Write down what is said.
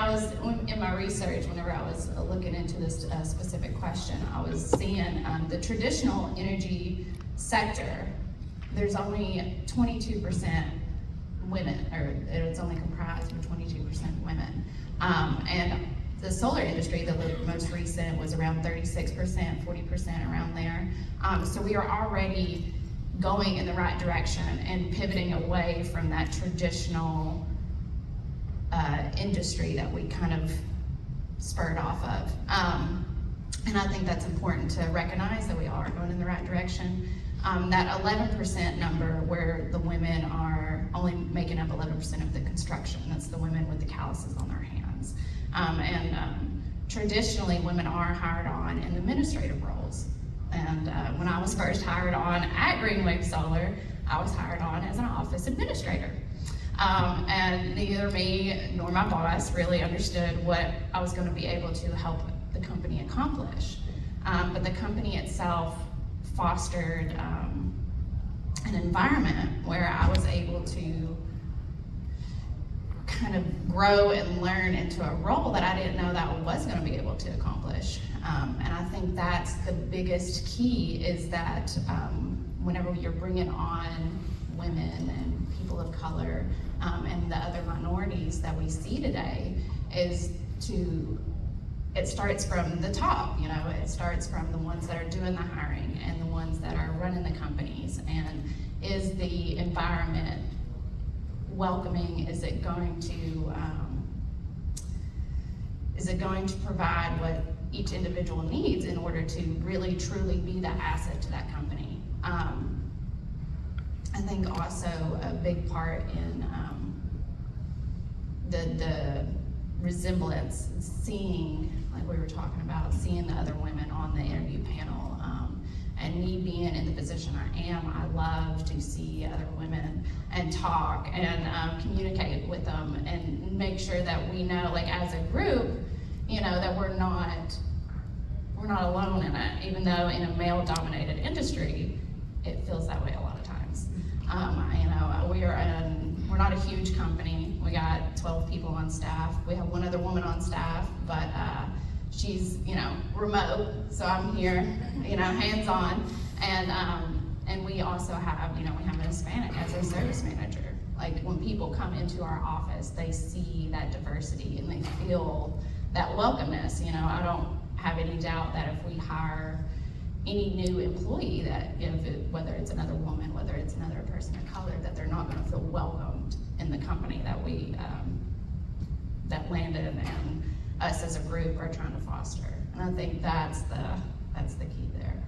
I was in my research, whenever I was looking into this specific question, I was seeing the traditional energy sector, there's only 22% women, or it's only comprised of 22% women. And the solar industry, the most recent, was around 36%, 40% around there. So we are already going in the right direction and pivoting away from that traditional industry that we kind of spurred off of. And I think that's important to recognize that we are going in the right direction. That 11% number where the women are only making up 11% of the construction, that's the women with the calluses on their hands. Traditionally, women are hired on in administrative roles. And when I was first hired on at Greenwave Solar, I was hired on as an office administrator. And neither me nor my boss really understood what I was going to be able to help the company accomplish. But the company itself fostered an environment where I was able to kind of grow and learn into a role that I didn't know that I was going to be able to accomplish. And I think that's the biggest key, is that whenever you're bringing on women and people of color and the other minorities that we see today, is it starts from the top, it starts from the ones that are doing the hiring and the ones that are running the companies. And is the environment welcoming? Is it going to provide what each individual needs in order to really truly be the asset to that company? I think also a big part in the resemblance, seeing, like we were talking about, seeing the other women on the interview panel, and me being in the position I am, I love to see other women and talk and communicate with them and make sure that we know, like as a group, that we're not alone in it, even though in a male-dominated industry, it feels that way a lot of times. We're not a huge company. We got 12 people on staff. We have one other woman on staff, but she's, remote, so I'm here, hands-on. And we also have, we have an Hispanic as our service manager. Like when people come into our office, they see that diversity and they feel that welcomeness. I don't have any doubt that if we hire any new employee, that whether it's another woman, whether it's another person of color, that they're not going to feel welcomed in the company that we, that Landon and us as a group are trying to foster. And I think that's the key there.